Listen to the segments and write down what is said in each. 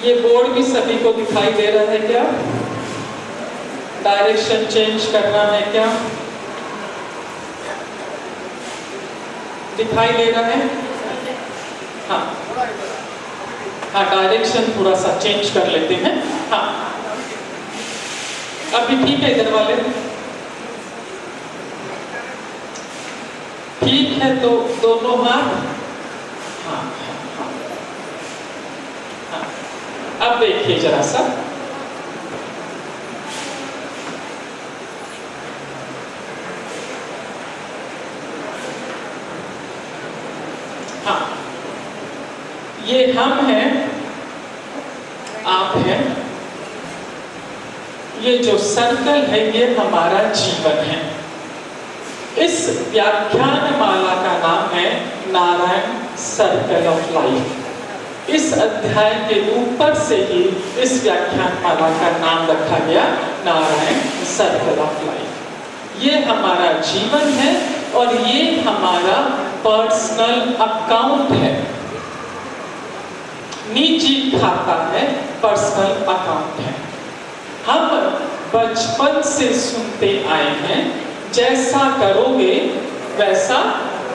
ये बोर्ड भी सभी को दिखाई दे रहा है क्या? डायरेक्शन चेंज करना है क्या? दिखाई दे रहा है? हाँ हाँ, डायरेक्शन थोड़ा सा चेंज कर लेते हैं। हाँ, अभी ठीक है इधर वाले? ठीक है, तो दोनों हाथ। हाँ हाँ हाँ, अब देखिए जरा सा। हाँ, ये हम हैं, आप हैं, ये जो सर्कल है ये हमारा जीवन है। इस व्याख्यान माला का नाम है नारायण सर्कल ऑफ लाइफ। इस अध्याय के ऊपर से ही इस व्याख्यान माला का नाम रखा गया नारायण सर्कल ऑफ लाइफ। ये हमारा जीवन है और ये हमारा पर्सनल अकाउंट है, निजी खाता है, पर्सनल अकाउंट है। हम बचपन से सुनते आए हैं, जैसा करोगे वैसा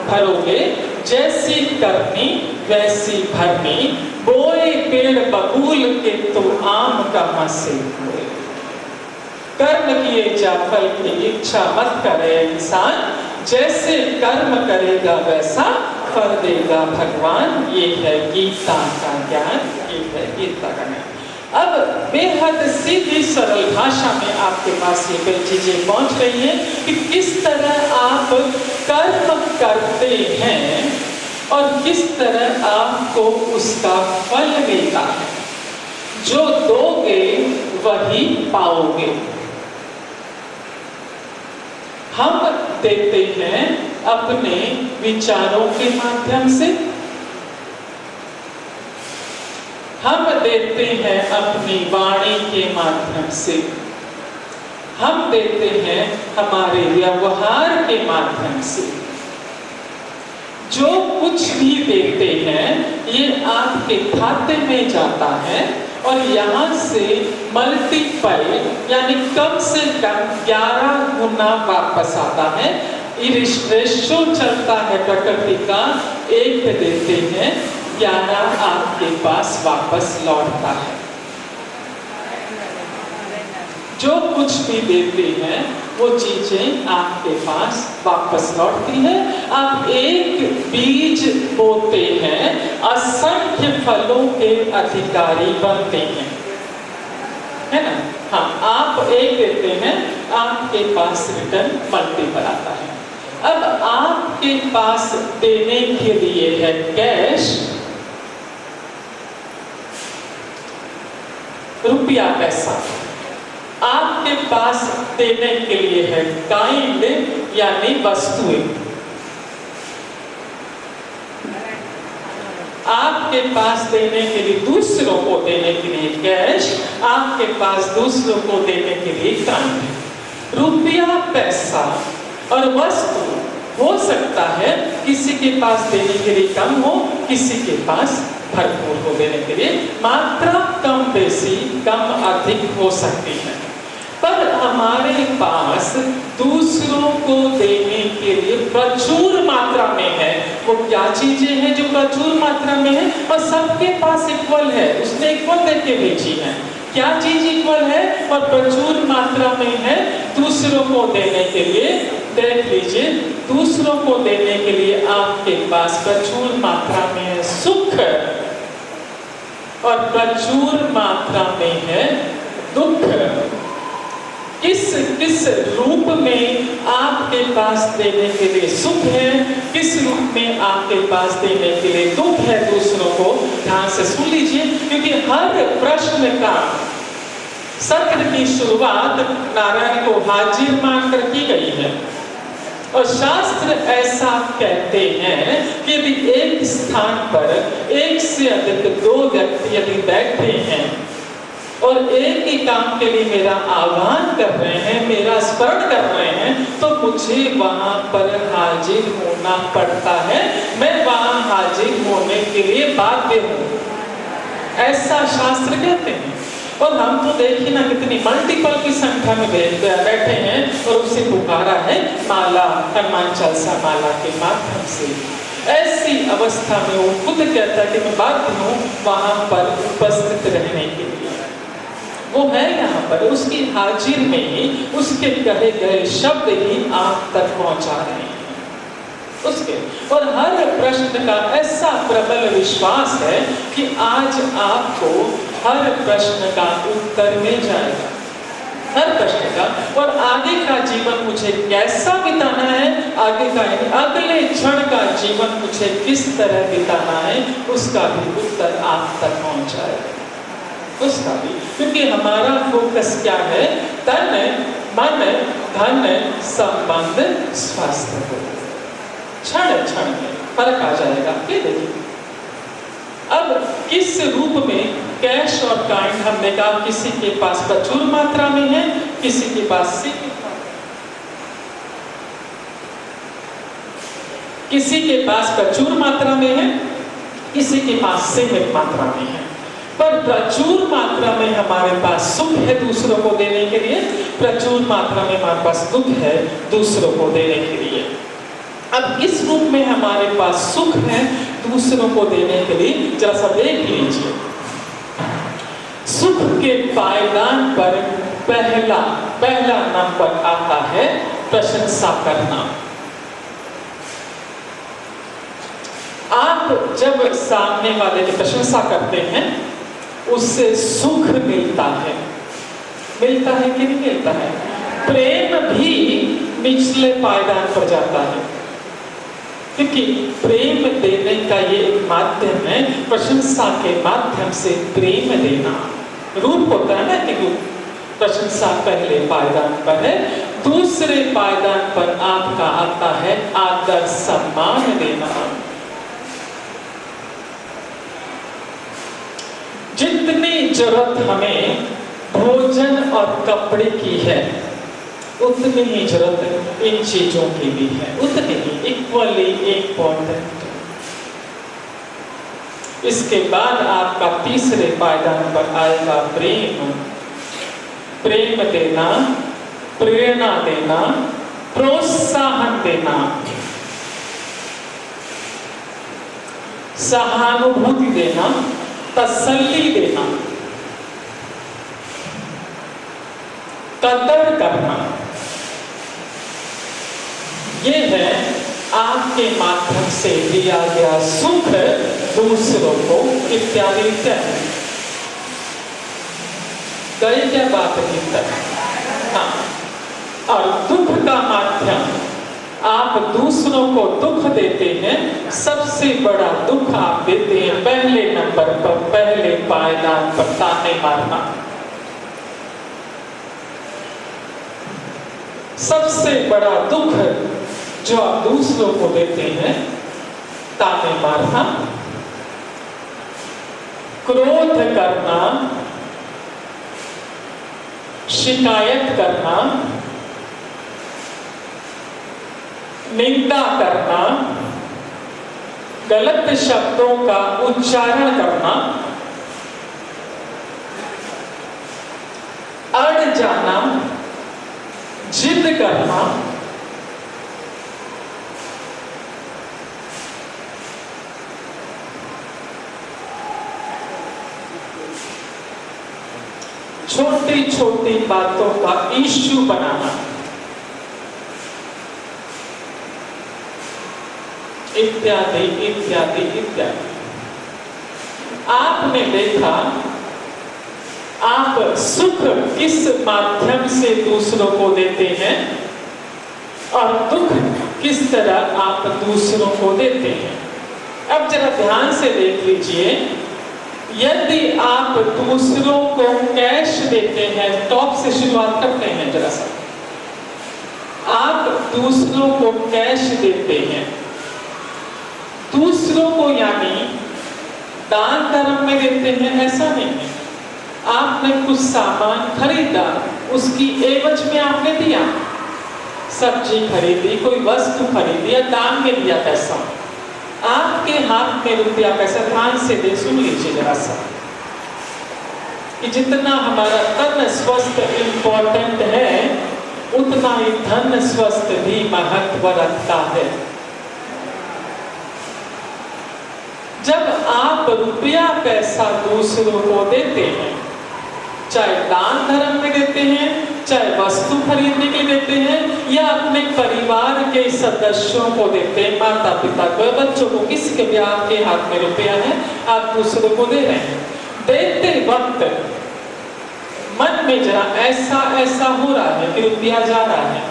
भरोगे, जैसी करनी वैसी भरनी, बोए पेड़ बबूल के तो आम कहाँ से हुए। कर्म किए जा फल की इच्छा मत करे इंसान, जैसे कर्म करेगा वैसा फल देगा भगवान। ये है गीता का ज्ञान, ये है गीता का ज्ञान। अब बेहद सीधी सरल भाषा में आपके पास ये कई चीजें पहुंच रही हैं कि किस तरह आप कर्म करते हैं और किस तरह आपको उसका फल मिलता है। जो दोगे वही पाओगे। हम देते हैं अपने विचारों के माध्यम से, हम देते हैं अपनी वाणी के माध्यम से, हम देते हैं हमारे व्यवहार के माध्यम से। जो कुछ भी देते हैं ये आपके खाते में जाता है और यहाँ से मल्टीपल यानी कम से कम 11 गुना वापस आता है। रेशो चलता है प्रकृति का, 1 देते हैं 11 आपके पास वापस लौटता है। जो कुछ भी देते हैं वो चीजें आपके पास वापस लौटती हैं। आप एक बीज बोते हैं, असंख्य फलों के अधिकारी बनते हैं, है ना? हाँ, आप एक देते हैं, आपके पास रिटर्न मल्टीपल आता है। अब आपके पास देने के लिए है कैश, रुपया पैसा। आपके पास देने के लिए है काइंड यानी वस्तुएं। आपके पास देने के लिए, दूसरों को देने के लिए कैश, आपके पास दूसरों को देने के लिए काइंड। रुपया पैसा और वस्तु हो सकता है किसी के पास देने के लिए कम हो, किसी के पास भरपूर हो देने के लिए। मात्रा कम बेसी, कम अधिक हो सकती है, पर हमारे पास दूसरों को देने के लिए प्रचुर मात्रा में है। वो क्या चीजें हैं जो प्रचुर मात्रा में है और सबके पास इक्वल है, उसने इक्वल देके भेजी है। क्या चीज इक्वल है और प्रचुर मात्रा में है दूसरों को देने के लिए? देख लीजिए, दूसरों को देने के लिए आपके पास प्रचुर मात्रा में है सुख और प्रचुर मात्रा में है दुख। किस रूप में आपके पास देने के लिए सुख है, किस रूप में आपके पास देने के लिए दुख है दूसरों को? ध्यान से सुन लीजिए, क्योंकि हर प्रश्न का सत्र की शुरुआत नारायण को हाजिर मानकर की गई है। और शास्त्र ऐसा कहते हैं कि यदि एक स्थान पर एक से अधिक 2 व्यक्ति यदि बैठे हैं और एक ही काम के लिए मेरा आह्वान कर रहे हैं, मेरा स्मरण कर रहे हैं, तो मुझे वहां पर हाजिर होना पड़ता है। मैं वहां हाजिर होने के लिए बाध्य हूं। ऐसा शास्त्र कहते हैं। और हम तो देखिए ना कितनी मल्टीपल की संख्या में बैठे हैं और उसे पुकारा है माला, हनुमान चालीसा माला के माध्यम से। ऐसी अवस्था में वो खुद कहता है कि मैं बाध्य हूँ वहां पर उपस्थित रहने के लिए। वो है यहाँ पर, उसकी हाजिर में ही उसके कहे गए शब्द ही आप तक पहुंचा रहे हैं उसके। और हर प्रश्न का ऐसा प्रबल विश्वास है कि आज आपको हर प्रश्न का उत्तर मिल जाएगा, हर प्रश्न का। और आगे का जीवन मुझे कैसा बिताना है, आगे का अगले क्षण का जीवन मुझे किस तरह बिताना है, उसका भी उत्तर आप तक पहुंच जाएगा, उसका भी। क्योंकि हमारा फोकस क्या है? तन मन धन संबंध स्वास्थ्य हो। क्षण क्षण में फर्क आ जाएगा। ये देखिए अब किस रूप में कैश और काइंड हमने कहा, किसी के पास प्रचुर मात्रा में है, किसी के पास सीमित, किसी के पास प्रचुर मात्रा में है, किसी के पास सीमित मात्रा में है। पर प्रचुर मात्रा में हमारे पास सुख है दूसरों को देने के लिए, प्रचुर मात्रा में हमारे पास दुख है दूसरों को देने के लिए। अब किस रूप में हमारे पास सुख है दूसरों को देने के लिए, जरा सा देख लीजिए। सुख के पायदान पर पहला नंबर आता है प्रशंसा करना। आप जब सामने वाले की प्रशंसा करते हैं उससे सुख मिलता है कि नहीं मिलता है? प्रेम भी निचले पायदान पर जाता है, क्योंकि प्रेम देने का ये एक माध्यम है, प्रशंसा के माध्यम से प्रेम देना। रूप होता है ना कि रूप। प्रशंसा पहले पायदान पर है, दूसरे पायदान पर आपका आता है आदर सम्मान देना। जितनी जरूरत हमें भोजन और कपड़े की है उतनी ही जरूरत इन चीजों की भी है, उतनी ही इक्वली इम्पोर्टेंट। इसके बाद आपका तीसरे पायदान पर आएगा प्रेम। प्रेम देना, प्रेरणा देना, प्रोत्साहन देना, सहानुभूति देना, तसल्ली देना, कदर करना। ये है आपके माध्यम से दिया गया सुख दूसरों को इत्यादि इत्यादि। कई क्या बात है? हाँ। और दुख का माध्यम, आप दूसरों को दुख देते हैं, सबसे बड़ा दुख आप देते हैं पहले नंबर पर, पहले पायदान पर ताने मारना। सबसे बड़ा दुख जो आप दूसरों को देते हैं, ताने मारना, क्रोध करना, शिकायत करना, निंदा करना, गलत शब्दों का उच्चारण करना, अड़ जाना, जिद करना, छोटी छोटी बातों का इश्यू बनाना, इत्यादि इत्यादि इत्यादि। आपने देखा आप सुख किस माध्यम से दूसरों को देते हैं और दुख किस तरह आप दूसरों को देते हैं। अब जरा ध्यान से देख लीजिए, यदि आप दूसरों को कैश देते हैं, टॉप से शुरुआत करते हैं जरा सा। आप दूसरों को कैश देते हैं, दूसरों को यानी दान धर्म में देते हैं, ऐसा नहीं है। आपने कुछ सामान खरीदा, उसकी एवज में आपने दिया, सब्जी खरीदी, कोई वस्तु खरीदी या दान में दिया पैसा, आपके हाथ में रुपया पैसा, ध्यान से दे, सुन लीजिए जरा सा। कि जितना हमारा तन स्वस्थ इम्पोर्टेंट है, उतना ही धन स्वस्थ भी महत्व रखता है। जब आप रुपया पैसा दूसरों को देते हैं, चाहे दान धर्म में देते हैं, चाहे वस्तु खरीदने के देते हैं, या अपने परिवार के सदस्यों को देते हैं, माता पिता को, बच्चों को, किसी के भी आपके हाथ में रुपया है, आप दूसरों को दे रहे हैं। देते वक्त मन में जरा ऐसा ऐसा हो रहा है कि रुपया जा रहा है,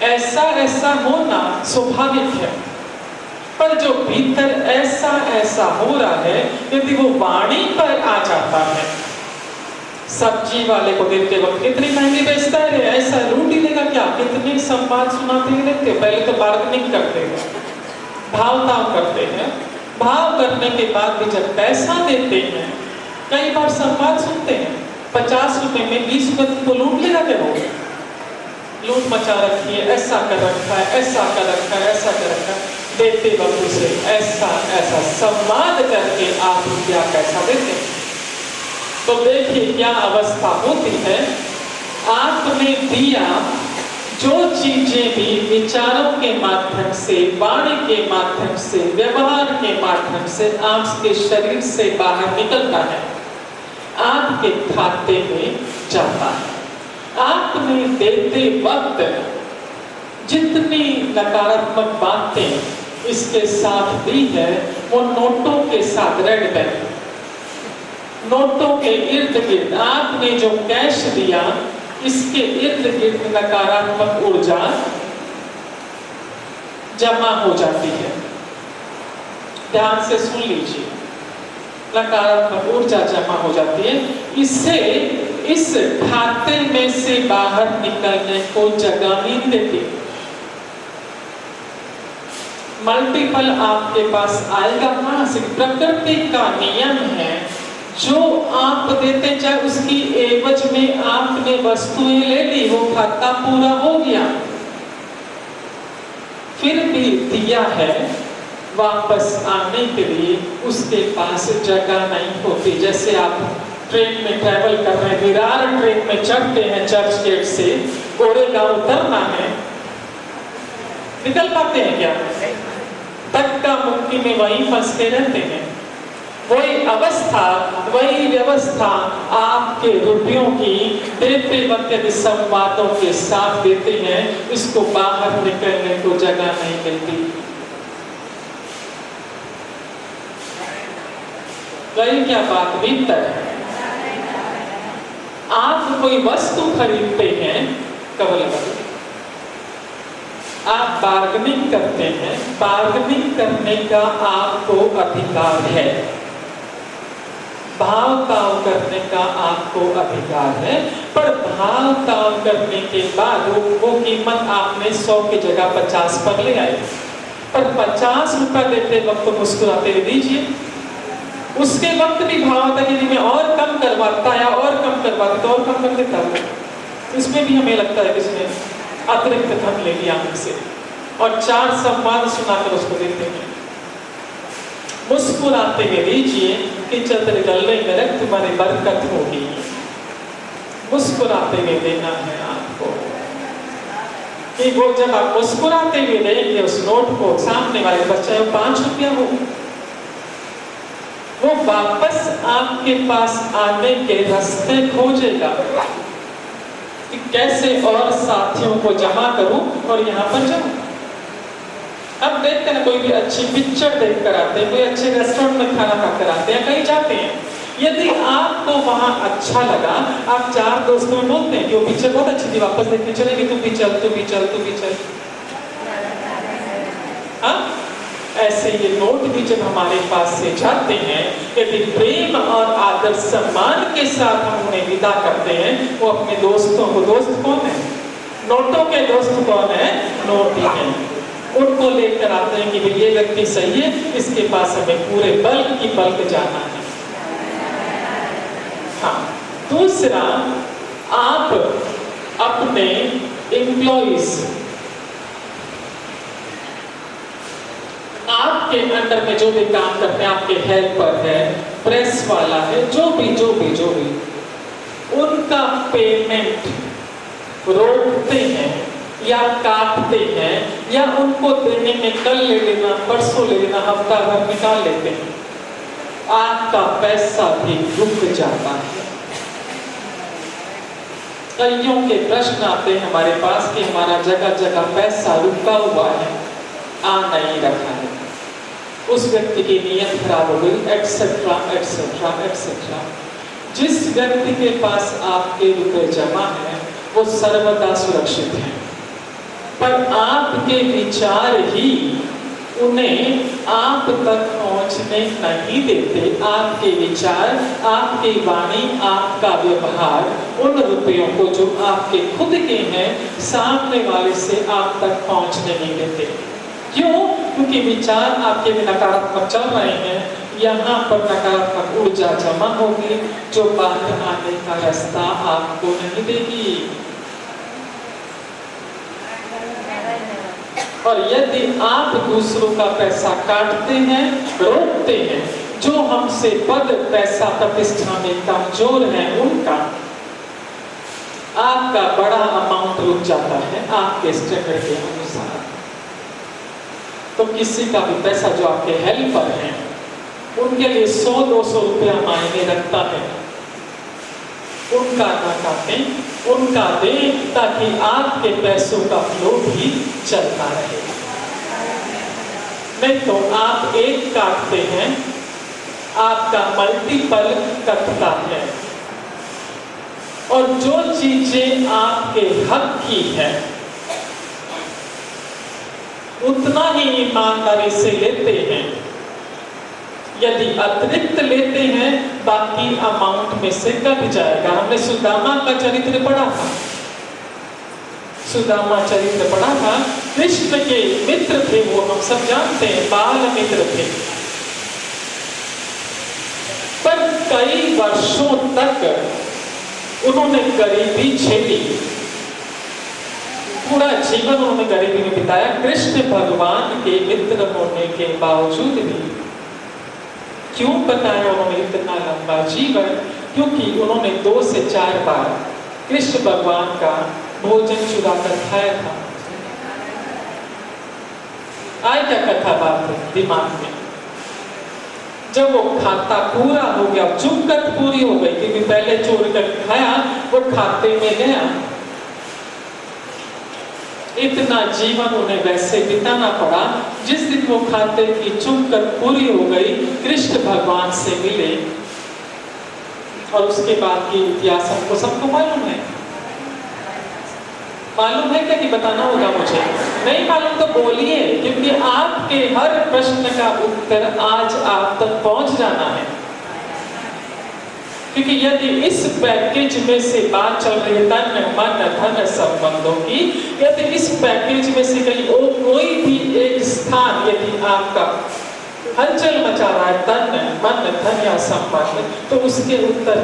ऐसा ऐसा होना स्वाभाविक है। पर जो भीतर ऐसा ऐसा हो रहा है, यदि वो वाणी पर आ जाता है, सब्जी वाले को देते वक्त कितनी महंगी बेचता है, ऐसा लूट ही लेगा क्या, कितने संवाद सुनाते ही रहते हो। पहले तो बार्गेनिंग करते हैं, भाव ताव करते हैं, भाव करने के बाद भी जब पैसा देते हैं, कई बार संवाद सुनते हैं, 50 रुपए में 20 रुपए को लूट लेगा क्या, वो लूट मचा रखी है, ऐसा कर रखा है, ऐसा कर रखा है, ऐसा कर रखा है। देते वक्त उसे ऐसा ऐसा संवाद करके आप रुपया पैसा देते हैं, तो देखिए क्या अवस्था होती है। आपने दिया जो चीजें भी विचारों के माध्यम से, वाणी के माध्यम से, व्यवहार के माध्यम से आपके शरीर से बाहर निकलता है, आपके खाते में जाता है। आपने देते वक्त जितनी नकारात्मक बातें इसके साथ दी है, वो नोटों के साथ, रेड पेन, नोटों के इर्द गिर्द आपने जो कैश दिया, इसके इर्द गिर्द नकारात्मक ऊर्जा जमा हो जाती है। ध्यान से सुन लीजिए, नकारात्मक ऊर्जा जमा हो जाती है। इससे इस खाते में से बाहर निकलने को जगह नहीं देती। मल्टीपल आपके पास आएगा कहां से? प्रकृति का नियम है, जो आप देते, चाहे उसकी एवज में आपने वस्तुएं ले ली, वो खाता पूरा हो गया, फिर भी दिया है, वापस आने के लिए उसके पास जगह नहीं होती। जैसे आप ट्रेन में ट्रैवल कर रहे हैं, विरार ट्रेन में चढ़ते हैं, चर्च गेट से गोरेगांव उतरना है, निकल पाते हैं क्या? धक्का मुक्की में वहीं फंस के रहते हैं। वही अवस्था, वही व्यवस्था आपके रुपयों की देते वक्त यदि संवादों के साथ देते हैं, इसको बाहर निकलने को जगह नहीं मिलती। गई क्या बात भीतर? आप कोई वस्तु खरीदते हैं, कबल आप बार्गेनिंग करते हैं, बार्गेनिंग करने का आपको अधिकार है, भाव ताव करने का आपको अधिकार है। पर भाव ताव करने के बाद वो कीमत आपने 100 की जगह 50 पर ले आए, पर 50 रुपए देते वक्त मुस्कुराते दीजिए। उसके वक्त भी भाव आता है कि मैं और कम करवाता या और कम करवाता तो और कम कर देता हूँ। इसमें भी हमें लगता है कि इसने अतिरिक्त धन ले लिया हमसे, और 4 संवाद सुनाकर उसको देते हैं। मुस्कुराते हुए दीजिए कि चल तेरे गले में रख, तुम्हारी बरकत होगी। मुस्कुराते हुए देना है आपको, कि वो जब आप मुस्कुराते हुए देंगे उस नोट को, सामने वाले बच्चे 5 रुपया हो, वो वापस आपके पास आने के रास्ते खोजेगा कि कैसे और साथियों को जमा करूं और यहाँ पर जाऊं। अब देखते हैं कोई भी अच्छी पिक्चर देख कर आते हैं, कोई अच्छे रेस्टोरेंट में खाना खा कर आते हैं, कहीं जाते हैं, यदि आपको वहां अच्छा लगा, आप 4 दोस्तों में बोलते हैं कि वो पिक्चर बहुत अच्छी थी, वापस देखने चलेंगे, तू भी चल, तू भी चल, तू भी चल। हाँ, ऐसे ये नोट भी जब हमारे पास से जाते हैं, यदि प्रेम और आदर सम्मान के साथ हम उन्हें विदा करते हैं, वो अपने दोस्तों को, दोस्त कौन है? नोटों के दोस्त कौन है? नोट ही है। उनको लेकर आते हैं कि ये व्यक्ति सही है, इसके पास हमें पूरे बल्क की बल्क जाना है। हाँ, दूसरा, आप अपने एम्प्लॉइज, आपके अंडर में जो भी काम करते हैं, आपके हेल्पर है, प्रेस वाला है, जो भी उनका पेमेंट रोकते हैं या काटते हैं या उनको देने में कल ले लेना, परसों ले लेना, हफ्ता भर निकाल लेते हैं, आपका पैसा भी रुक जाता है। कईयों के प्रश्न आते हैं हमारे पास कि हमारा जगह जगह पैसा रुका हुआ है, आ नहीं रहा है, उस व्यक्ति की नीयत खराब हो गई, एक्सेट्रा एक्सेट्रा एक्सेट्रा। जिस व्यक्ति के पास आपके रुपए जमा है वो सर्वदा सुरक्षित है, पर आपके विचार ही उन्हें आप तक पहुंचने नहीं देते। आपके विचार, आपकी वाणी, आपका व्यवहार उन रुपयों को जो आपके खुद के हैं सामने वाले से आप तक पहुंचने नहीं देते। क्यों? क्योंकि विचार आपके में नकारात्मक चल रहे हैं, यहाँ पर नकारात्मक ऊर्जा जमा होगी जो बाहर आने का रास्ता आपको नहीं देगी। और यदि आप दूसरों का पैसा काटते हैं, रोकते हैं, जो हमसे पद, पैसा, प्रतिष्ठा में कमजोर है उनका आपका बड़ा अमाउंट रुक जाता है आपके स्टैंडर्ड के अनुसार। तो किसी का भी पैसा जो आपके हेल्पर हैं उनके लिए 100-200 रुपया मायने रखता है, उनका ना काटें, उनका दें, ताकि आपके पैसों का फ्लो भी चलता रहे। नहीं तो आप एक काटते हैं, आपका मल्टीपल कटता है। और जो चीजें आपके हक की है उतना ही ईमानदारी से लेते हैं। यदि अतिरिक्त लेते हैं बाकी अमाउंट में से कट जाएगा। हमने सुदामा का चरित्र पढ़ा था, सुदामा चरित्र पढ़ा था। कृष्ण के मित्र थे वो, हम सब जानते हैं, बाल मित्र थे। पर कई वर्षों तक उन्होंने गरीबी झेली, पूरा जीवन उन्होंने गरीबी में बिताया। कृष्ण भगवान के मित्र होने के बावजूद भी क्यों बताया उन्होंने इतना लंबा जीवन? क्योंकि उन्होंने 2 से 4 बार कृष्ण भगवान का भोजन चुरा कर खाया था। आए क्या कथा बात दिमाग में? जब वो खाता पूरा हो गया, चुपकत पूरी हो गई, क्योंकि पहले चोर कर खाया, वो खाते में गया। इतना जीवन उन्हें वैसे बिताना पड़ा। जिस दिन वो खाते की चुपकत पूरी हो गई, कृष्ण भगवान से मिले, और उसके बाद की इतिहास हमको सबको मालूम है। मालूम है क्या कि बताना होगा मुझे? नहीं मालूम तो बोलिए, क्योंकि आपके हर प्रश्न का उत्तर आज आप तक पहुंच जाना है। क्योंकि यदि इस पैकेज में से बात चल रही है तन मन धन संबंधों की, यदि इस पैकेज में से कहीं कोई भी एक स्थान यदि आपका हलचल मचा रहा है, तन मन धन या संबंध, तो उसके उत्तर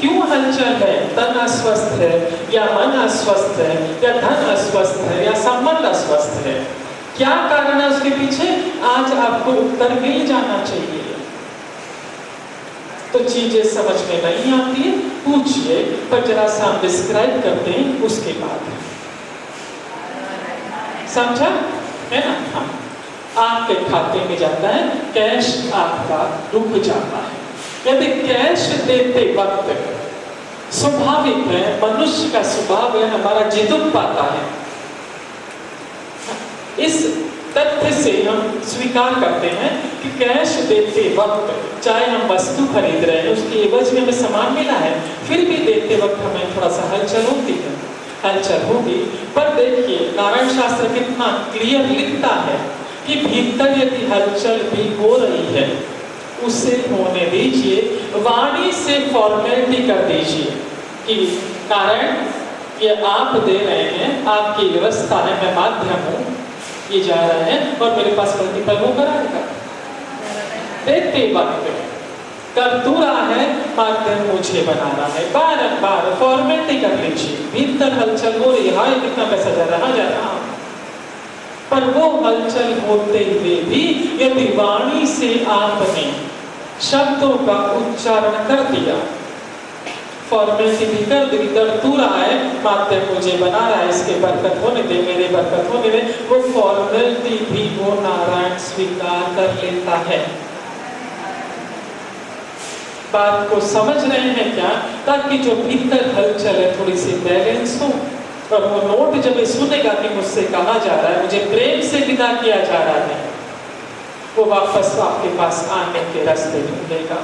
क्यों हलचल है? तन अस्वस्थ है या मन अस्वस्थ है या धन अस्वस्थ है या संबंध अस्वस्थ है? क्या कारण है उसके पीछे? आज आपको उत्तर मिल जाना चाहिए। तो चीजें समझ में नहीं आती है, पूछिए, पर जरा सा हम डिस्क्राइब करते हैं उसके बाद। समझा है ना? हाँ, आपके खाते में जाता है, कैश आपका रुक जाता है। यदि कैश देते वक्त, स्वाभाविक है, मनुष्य का स्वभाव है, हमारा जिदुक पाता है। इस तथ्य से हम स्वीकार करते हैं कि कैश देते वक्त, चाहे हम वस्तु खरीद रहे हैं, उसकी एवज में हमें सामान मिला है, फिर भी देते वक्त हमें थोड़ा सा हलचल होती है, हलचल होगी। पर देखिए नारायण शास्त्र कितना क्लियर लिखता है कि भीतर यदि हलचल भी हो रही है उसे होने दीजिए, वाणी से फॉर्मेलिटी कर दीजिए कि नारायण ये आप दे रहे हैं, आपकी व्यवस्था है, मैं माध्यम हूँ, ये जा रहे हैं और मेरे पास प्रतिफल होकर आएगा। देते वक्त कर तू रहा है, माध्यम मुझे बनाना है, बार-बार फॉर्मेलिटी कर लीजिए। भीतर हलचल हो रही है, कितना पैसा जा रहा है, पर वो हलचल होते हुए भी यदि वाणी से आपने शब्दों का उच्चारण कर दिया, फॉर्मेलिटी भी कर दी, दर्द तू रहा है, माध्यम मुझे बना रहा है, इसके बरकत होने दे, मेरे बरकत होने दे, वो फॉर्मेलिटी भी वो नारायण स्वीकार कर लेता है। बात को समझ रहे हैं क्या? ताकि जो भीतर हलचल है थोड़ी सी बैलेंस हो, और वो नोट जब ये सुनेगा कि मुझसे कहा जा रहा है, मुझे प्रेम से विदा किया जा रहा है, वो वापस आपके पास आने के रास्ते ढूंढेगा।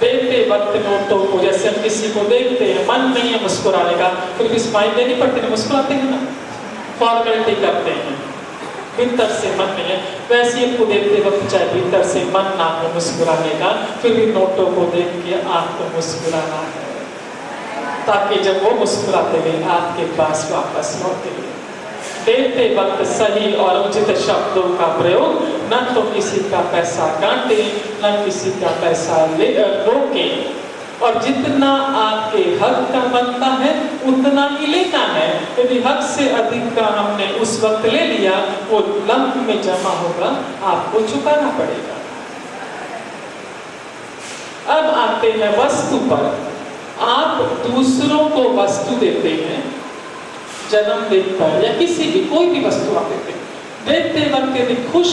देखते वक्त नोटों को, जैसे हम किसी को देखते हैं, मन नहीं है मुस्कुराने का, फिर भी स्माइल देनी पड़ती है, मुस्कुराते हैं ना, फॉर्मेलिटी करते हैं, भीतर से मन नहीं है। वैसे ही आपको देखते वक्त चाहे भीतर से मन ना हो मुस्कुराने का, फिर भी नोटों को देख के आपको मुस्कुराना है, ताकि जब वो मुस्कुराते हुए आपके पास वापस लौटे। देते वक्त सही और उचित शब्दों का प्रयोग, न तो किसी का पैसा काटे, न किसी का पैसा रोके, और जितना आपके हक का बनता है उतना ही लेना है। यदि हक से अधिक का हमने उस वक्त ले लिया, वो लंप में जमा होगा, आपको चुकाना पड़ेगा। अब आते हैं वस्तु पर। आप दूसरों को वस्तु देते हैं, जन्मदिन पर या किसी भी कोई भी वस्तु आप देते वक्त यदि खुश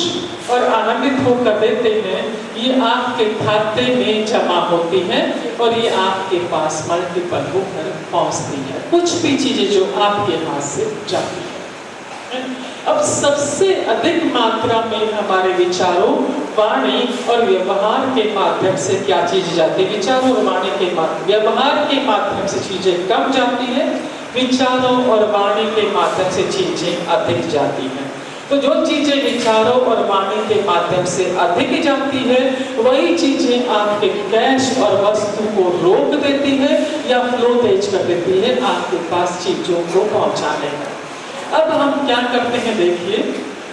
और आनंदित होकर देते हैं, ये आपके खाते में जमा होती है और ये आपके पास मल्टीपल होकर पहुंचती है, कुछ भी चीजें जो आपके हाथ से जाती है। अब सबसे अधिक मात्रा में हमारे विचारों, वाणी और व्यवहार के माध्यम से क्या चीज जाती है? विचारों और वाणी के माध्यम, व्यवहार के माध्यम से चीजें कम जाती है, विचारों और वाणी के माध्यम से चीजें अधिक जाती हैं। तो जो चीजें विचारों और वाणी के माध्यम से अधिक जाती है, वही चीजें आपके कैश और वस्तु को रोक देती है या फ्लो तेज कर देती है आपके पास चीजों को पहुंचाने का। अब हम क्या करते हैं, देखिए,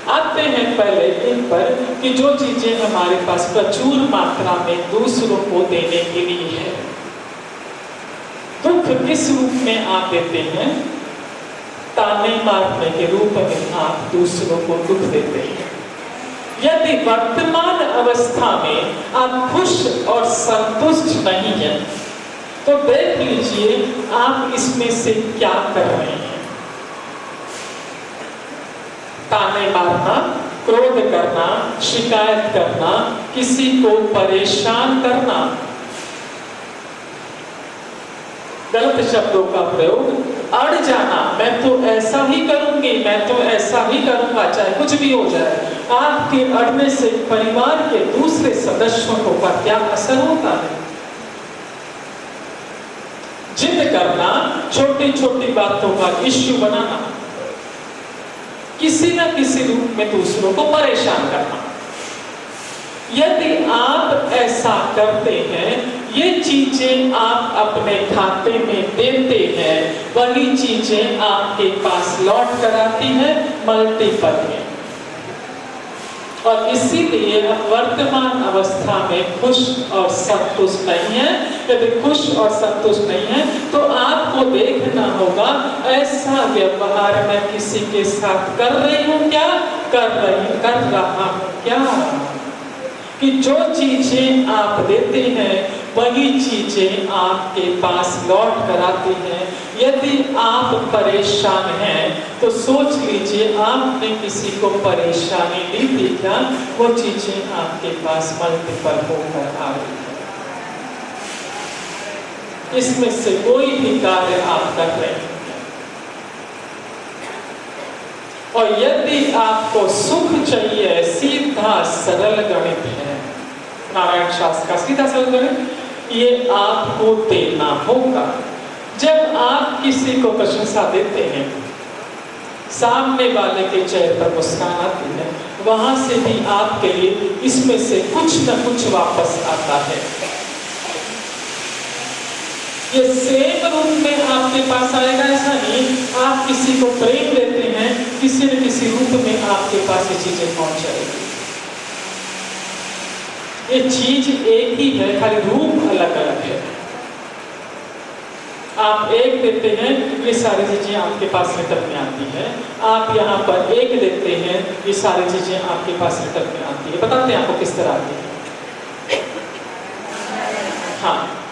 आते हैं पहले इन पर कि जो चीजें हमारे पास प्रचुर मात्रा में दूसरों को देने के लिए है। दुख किस रूप में आप देते हैं? ताने मारने के रूप में आप दूसरों को दुख देते हैं। यदि वर्तमान अवस्था में आप खुश और संतुष्ट नहीं हैं, तो देख लीजिए आप इसमें से क्या कर रहे हैं। ताने मारना, क्रोध करना, शिकायत करना, किसी को परेशान करना, गलत शब्दों का प्रयोग, अड़ जाना, मैं तो ऐसा ही करूंगी, मैं तो ऐसा ही करूंगा, चाहे कुछ भी हो जाए। आपके अड़ने से परिवार के दूसरे सदस्यों को पर क्या असर होता है? जिद करना, छोटी छोटी बातों का इश्यू बनाना, किसी न किसी रूप में दूसरों को परेशान करना। यदि आप ऐसा करते हैं, ये चीजें आप अपने खाते में देते हैं, वही चीजें आपके पास लौट कर आती है मल्टीपल में। और इसीलिए आप वर्तमान अवस्था में खुश और संतुष्ट नहीं है। यदि खुश और संतुष्ट नहीं है, तो आपको देखना होगा ऐसा व्यवहार मैं किसी के साथ कर रही हूँ क्या, कर रहा हूँ क्या, कि जो चीजें आप देते हैं वही चीजें आपके पास लौट कर आती हैं। यदि आप परेशान हैं तो सोच लीजिए आपने किसी को परेशानी दी थी क्या, वो चीजें आपके पास मल्टीपल होकर आ रही है। इसमें से कोई भी कार्य आप कर रहे हैं, और यदि आपको सुख चाहिए, सीधा सरल गणित है, नारायण शास्त्र का सीधा सरल गणित, ये आपको देना होगा। जब आप किसी को प्रशंसा देते हैं, सामने वाले के चेहरे पर मुस्कान आती है, वहां से भी आपके लिए इसमें से कुछ न कुछ वापस आता है। ये सेम रूप में आपके पास आएगा ऐसा नहीं। आप किसी को प्रेम देते हैं, किसी न किसी रूप में आपके पास ये चीजें पहुंच जाएगी। ये चीज एक ही है, खाली रूप अलग अलग है। आप एक देते हैं, ये सारी चीजें आपके पास रिटर्न में आती है। आप यहाँ पर एक देते हैं, ये सारी चीजें आपके पास रिटर्न में आती है। बताते हैं आपको किस तरह आती है। हाँ